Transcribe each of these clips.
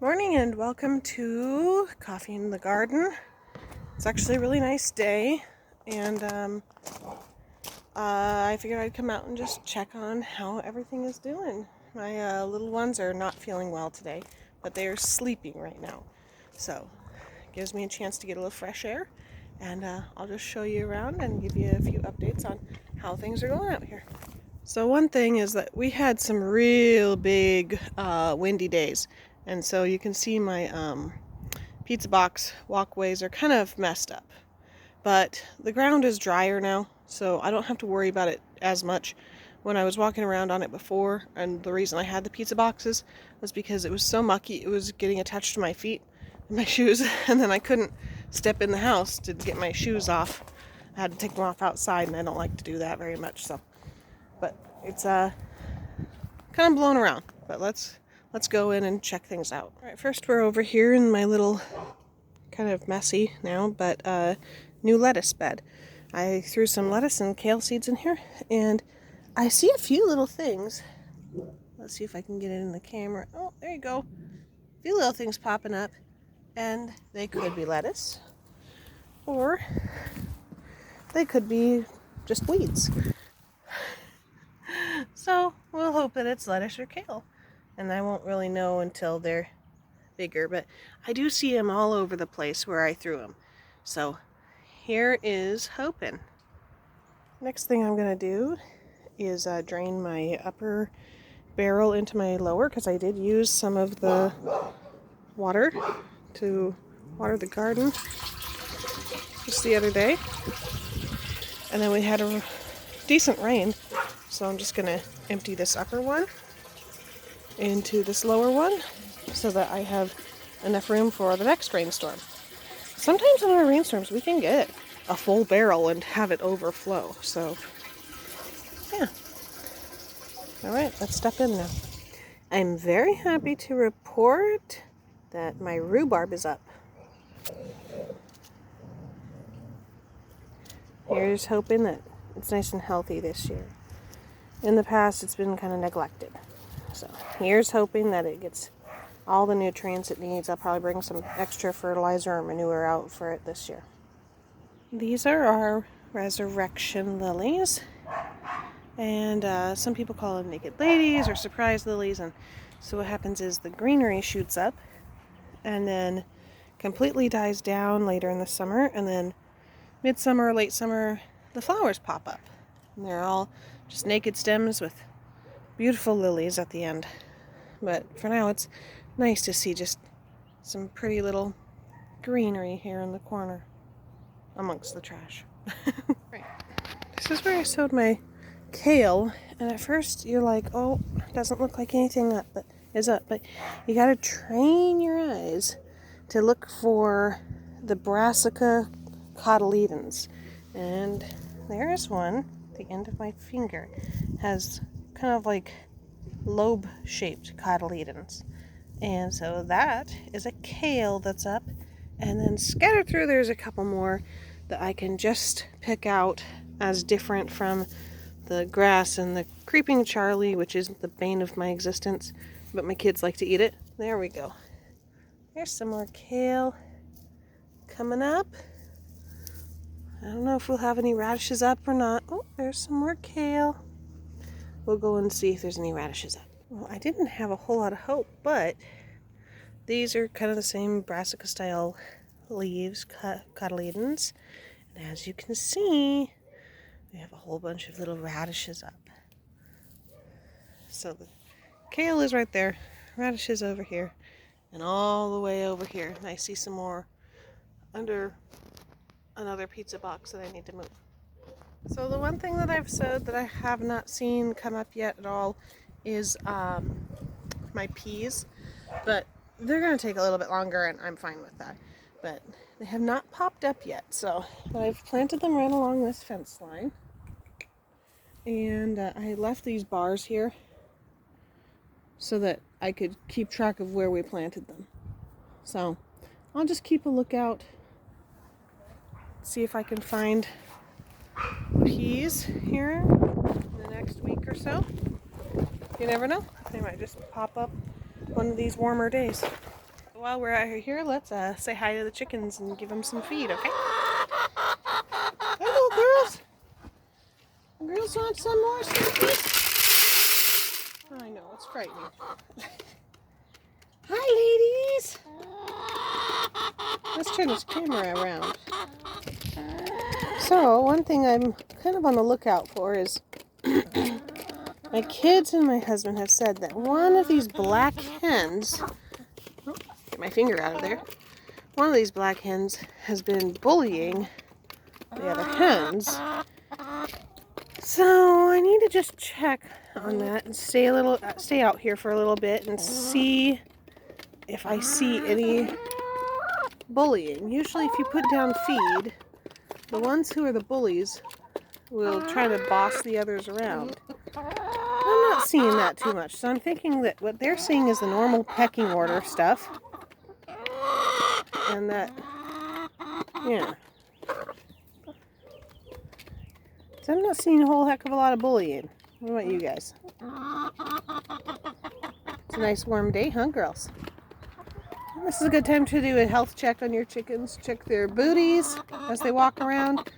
Morning and welcome to Coffee in the Garden. It's actually a really nice day, and I figured I'd come out and just check on how everything is doing. My little ones are not feeling well today, but they are sleeping right now, so it gives me a chance to get a little fresh air, and I'll just show you around and give you a few updates on how things are going out here. So one thing is that we had some real big windy days, and so you can see my pizza box walkways are kind of messed up. But the ground is drier now, so I don't have to worry about it as much. When I was walking around on it before, and the reason I had the pizza boxes was because it was so mucky, it was getting attached to my feet and my shoes, and then I couldn't step in the house to get my shoes off. I had to take them off outside, and I don't like to do that very much, so. But it's kind of blown around. But let's go in and check things out. All right, first we're over here in my little, kind of messy now, but new lettuce bed. I threw some lettuce and kale seeds in here, and I see a few little things. Let's see if I can get it in the camera. Oh, there you go. A few little things popping up, and they could be lettuce, or they could be just weeds. So we'll hope that it's lettuce or kale, and I won't really know until they're bigger, but I do see them all over the place where I threw them. So here is hoping. Next thing I'm going to do is drain my upper barrel into my lower, because I did use some of the water to water the garden just the other day, and then we had a decent rain. So I'm just going to empty this upper one into this lower one so that I have enough room for the next rainstorm. Sometimes in our rainstorms we can get a full barrel and have it overflow. So, yeah. Alright, let's step in now. I'm very happy to report that my rhubarb is up. Here's hoping that it's nice and healthy this year. In the past, it's been kind of neglected. So here's hoping that it gets all the nutrients it needs. I'll probably bring some extra fertilizer or manure out for it this year. These are our resurrection lilies. And some people call them naked ladies or surprise lilies. And so what happens is the greenery shoots up and then completely dies down later in the summer. And then midsummer or late summer, the flowers pop up. And they're all just naked stems with beautiful lilies at the end. But for now, it's nice to see just some pretty little greenery here in the corner amongst the trash. Right. This is where I sowed my kale, and at first you're like, oh, it doesn't look like anything is up, but you gotta train your eyes to look for the brassica cotyledons, and there's one. The end of my finger has kind of like lobe-shaped cotyledons, and so that is a kale that's up, and then scattered through there's a couple more that I can just pick out as different from the grass and the creeping Charlie, which is the bane of my existence, but my kids like to eat it. There we go. There's some more kale coming up. I don't know if we'll have any radishes up or not. Oh, there's some more kale. We'll go and see if there's any radishes up. Well, I didn't have a whole lot of hope, but these are kind of the same brassica style leaves, cotyledons. And as you can see, we have a whole bunch of little radishes up. So the kale is right there, radishes over here, and all the way over here. And I see some more under another pizza box that I need to move. So the one thing that I've sowed that I have not seen come up yet at all is my peas, but they're going to take a little bit longer, and I'm fine with that. But they have not popped up yet, so I've planted them right along this fence line, and I left these bars here so that I could keep track of where we planted them. So I'll just keep a lookout, see if I can find peas here in the next week or so. You never know. They might just pop up one of these warmer days. while we're out here, let's say hi to the chickens and give them some feed, okay? Hello, girls. Girls want some more stickies? I know, it's frightening. Hi, ladies. Let's turn this camera around. So, one thing I'm kind of on the lookout for is my kids and my husband have said that one of these black hens, get my finger out of there, one of these black hens has been bullying the other hens. So I need to just check on that and stay out here for a little bit and see if I see any bullying. Usually if you put down feed, the ones who are the bullies will try to boss the others around. I'm not seeing that too much, so I'm thinking that what they're seeing is the normal pecking order stuff. And that, yeah. So I'm not seeing a whole heck of a lot of bullying. What about you guys? It's a nice warm day, huh, girls? This is a good time to do a health check on your chickens. Check their booties as they walk around.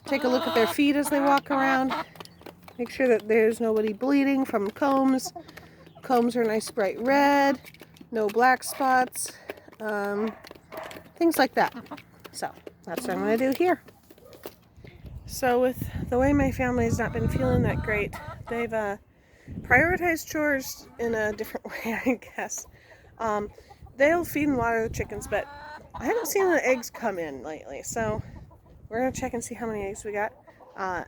Take a look at their feet as they walk around. Make sure that there's nobody bleeding from combs. Combs are nice bright red. No black spots. Things like that. So that's what I'm going to do here. So with the way my family's not been feeling that great, they've prioritized chores in a different way, I guess. They'll feed and water the chickens, but I haven't seen the eggs come in lately. So we're going to check and see how many eggs we got.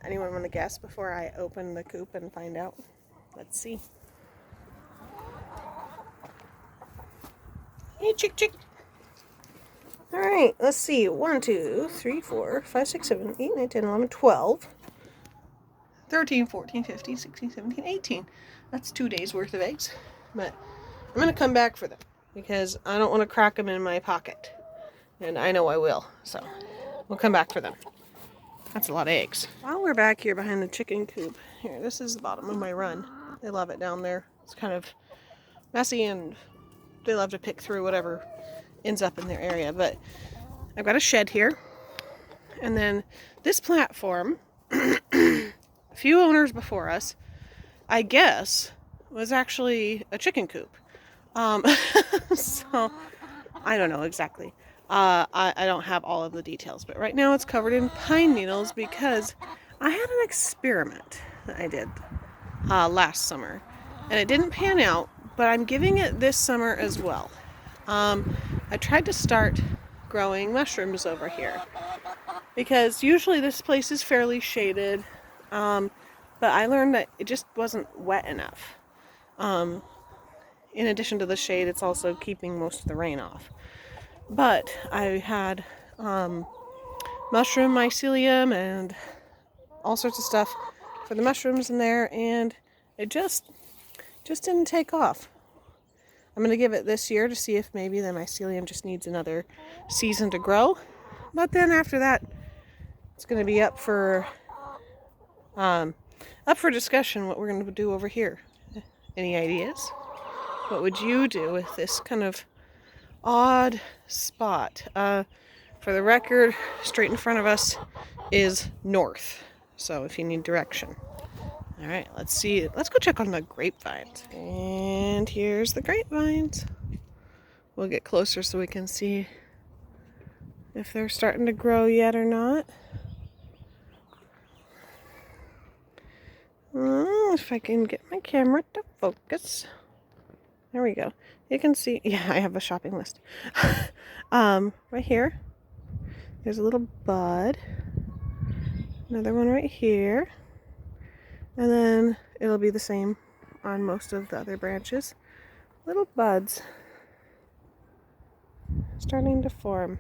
Anyone want to guess before I open the coop and find out? Let's see. Hey, chick. All right, let's see. 1, 2, 3, 4, 5, 6, 7, 8, 9, 10, 11, 12, 13, 14, 15, 16, 17, 18. That's 2 days worth of eggs. But I'm going to come back for them because I don't want to crack them in my pocket. And I know I will. So we'll come back for them. That's a lot of eggs. While we're back here behind the chicken coop, here, this is the bottom of my run. They love it down there. It's kind of messy and they love to pick through whatever ends up in their area. But I've got a shed here. And then this platform, a few owners before us, I guess, was actually a chicken coop. So I don't know exactly. I don't have all of the details, but right now it's covered in pine needles because I had an experiment that I did last summer, and it didn't pan out, but I'm giving it this summer as well. I tried to start growing mushrooms over here because usually this place is fairly shaded, but I learned that it just wasn't wet enough. In addition to the shade, it's also keeping most of the rain off. But I had mushroom mycelium and all sorts of stuff for the mushrooms in there, and it just didn't take off. I'm going to give it this year to see if maybe the mycelium just needs another season to grow. But then after that, it's going to be up for discussion what we're going to do over here. Any ideas? What would you do with this kind of odd spot? For the record, straight in front of us is north. So if you need direction. All right, let's see. Let's go check on the grapevines. And here's the grapevines. We'll get closer so we can see if they're starting to grow yet or not. If I can get my camera to focus. There we go. You can see, yeah, I have a shopping list. Right here, there's a little bud. Another one right here. And then it'll be the same on most of the other branches. Little buds starting to form.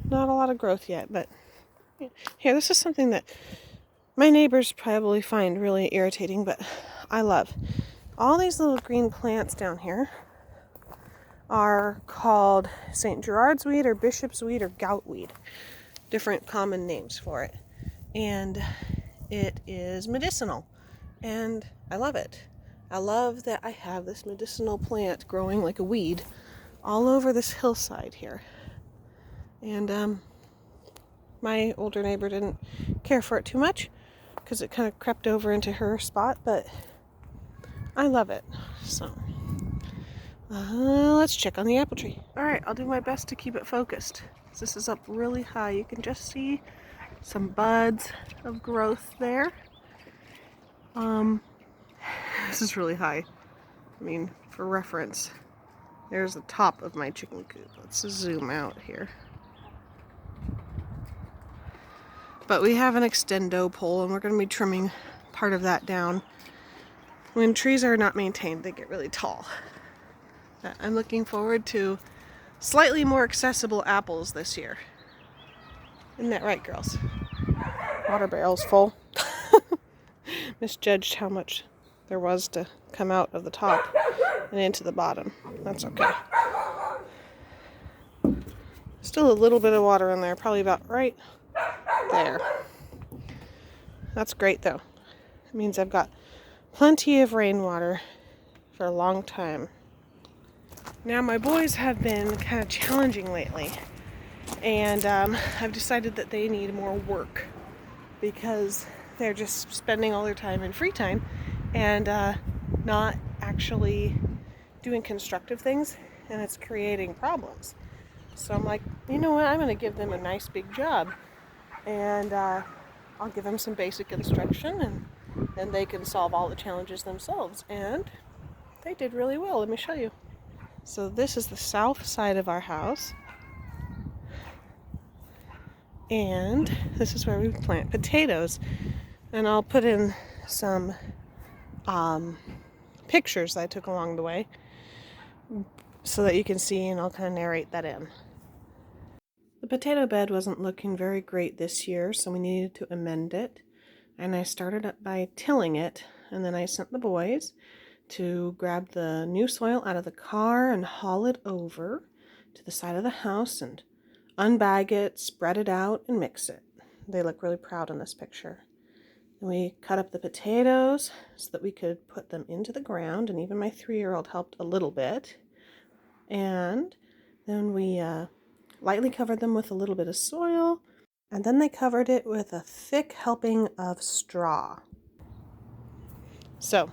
Not a lot of growth yet, but here, this is something that my neighbors probably find really irritating, but I love. All these little green plants down here are called St. Gerard's weed or bishop's weed or gout weed. Different common names for it. And it is medicinal. And I love it. I love that I have this medicinal plant growing like a weed all over this hillside here. And my older neighbor didn't care for it too much because it kind of crept over into her spot, but I love it. So let's check on the apple tree. All right, I'll do my best to keep it focused. This is up really high. You can just see some buds of growth there. This is really high. I mean, for reference, there's the top of my chicken coop. Let's zoom out here. But we have an extendo pole, and we're going to be trimming part of that down. When trees are not maintained, they get really tall. I'm looking forward to slightly more accessible apples this year. Isn't that right, girls? Water barrel's full. Misjudged how much there was to come out of the top and into the bottom. That's okay. Still a little bit of water in there, probably about right there. That's great though. It means I've got plenty of rainwater for a long time. Now my boys have been kind of challenging lately, and I've decided that they need more work because they're just spending all their time in free time and not actually doing constructive things, and it's creating problems. So I'm like, you know what, I'm going to give them a nice big job, and I'll give them some basic instruction, and then they can solve all the challenges themselves. And they did really well. Let me show you. So this is the south side of our house, and this is where we plant potatoes. And I'll put in some pictures that I took along the way so that you can see, and I'll kind of narrate that in. The potato bed wasn't looking very great this year, so we needed to amend it. And I started up by tilling it, and then I sent the boys to grab the new soil out of the car and haul it over to the side of the house and unbag it, spread it out, and mix it. They look really proud in this picture. And we cut up the potatoes so that we could put them into the ground, and even my 3-year-old helped a little bit. And then we lightly covered them with a little bit of soil, and then they covered it with a thick helping of straw. So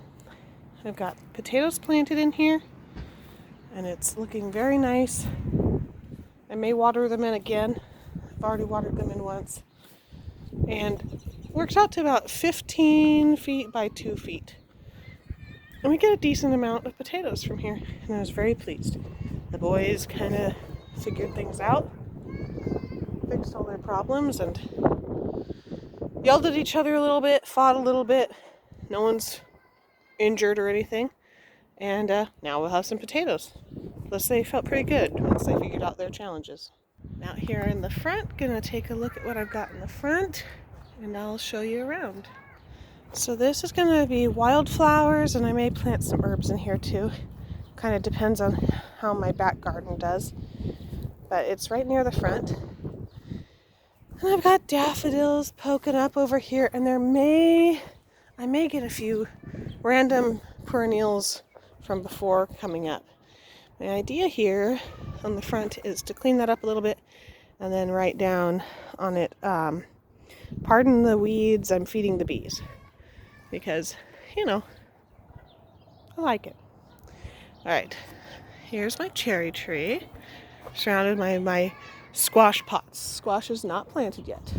I've got potatoes planted in here, and it's looking very nice. I may water them in again. I've already watered them in once. And works out to about 15 feet by 2 feet. And we get a decent amount of potatoes from here, and I was very pleased. The boys kind of figured things out, fixed all their problems, and yelled at each other a little bit, fought a little bit. No one's injured or anything, and now we'll have some potatoes. Plus they felt pretty good once they figured out their challenges. Out here in the front, gonna take a look at what I've got in the front, and I'll show you around. So this is gonna be wildflowers, and I may plant some herbs in here too. Kind of depends on how my back garden does, but it's right near the front. And I've got daffodils poking up over here, and I may get a few random perennials from before coming up. My idea here on the front is to clean that up a little bit and then write down on it, pardon the weeds, I'm feeding the bees. Because, you know, I like it. Alright, here's my cherry tree, surrounded by my squash pots. Squash is not planted yet.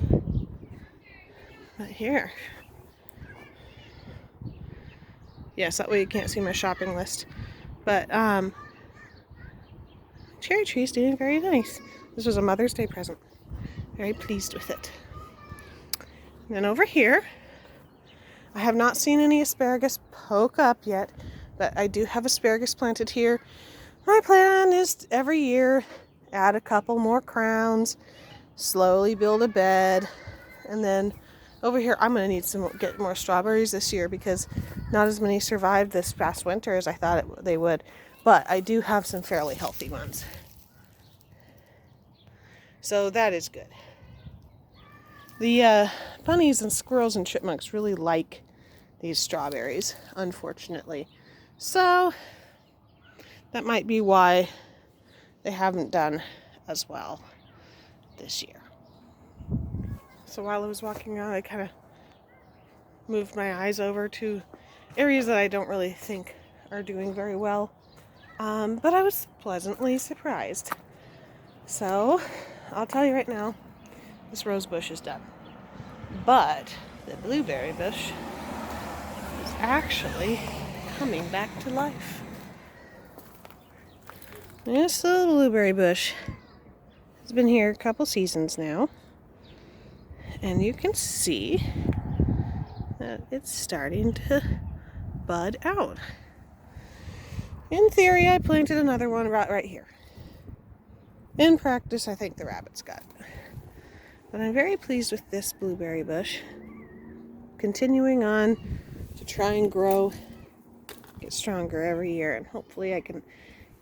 But here. Yes, that way you can't see my shopping list. But cherry tree's doing very nice. This was a Mother's Day present. Very pleased with it. And then over here, I have not seen any asparagus poke up yet, but I do have asparagus planted here. My plan is every year add a couple more crowns, slowly build a bed, and then over here I'm going to need get more strawberries this year because not as many survived this past winter as I thought they would, but I do have some fairly healthy ones. So that is good. The bunnies and squirrels and chipmunks really like these strawberries, unfortunately. So that might be why they haven't done as well this year. So while I was walking around, I kind of moved my eyes over to areas that I don't really think are doing very well. But I was pleasantly surprised. So I'll tell you right now, this rose bush is done. But the blueberry bush is actually coming back to life. This little blueberry bush has been here a couple seasons now. And you can see that it's starting to bud out. In theory, I planted another one right here. In practice, I think the rabbits got it. But I'm very pleased with this blueberry bush. Continuing on to try and grow, get stronger every year, and hopefully I can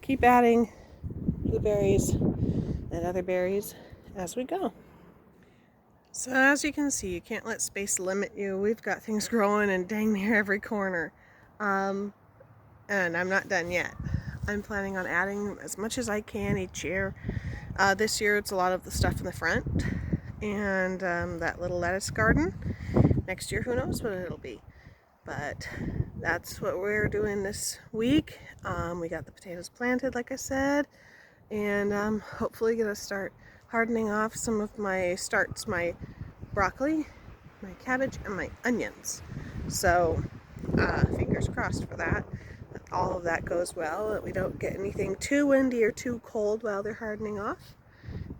keep adding blueberries and other berries as we go. So as you can see, you can't let space limit you. We've got things growing in dang near every corner. And I'm not done yet. I'm planning on adding as much as I can each year. This year it's a lot of the stuff in the front and that little lettuce garden. Next year, who knows what it'll be. But that's what we're doing this week. We got the potatoes planted, like I said, and hopefully gonna start hardening off some of my broccoli, my cabbage, and my onions. So fingers crossed for that all of that goes well, that we don't get anything too windy or too cold while they're hardening off.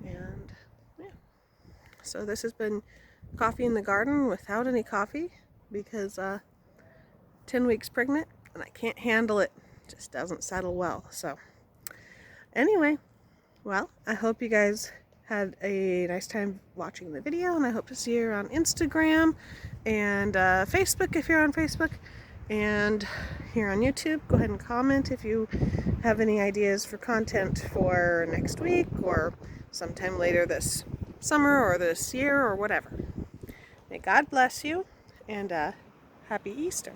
And yeah, so this has been coffee in the garden without any coffee, because 10 weeks pregnant and I can't handle it. It just doesn't settle well. So anyway, well, I hope you guys had a nice time watching the video, and I hope to see you on Instagram and Facebook if you're on Facebook, and here on YouTube. Go ahead and comment if you have any ideas for content for next week or sometime later this summer or this year or whatever. May God bless you, and happy Easter.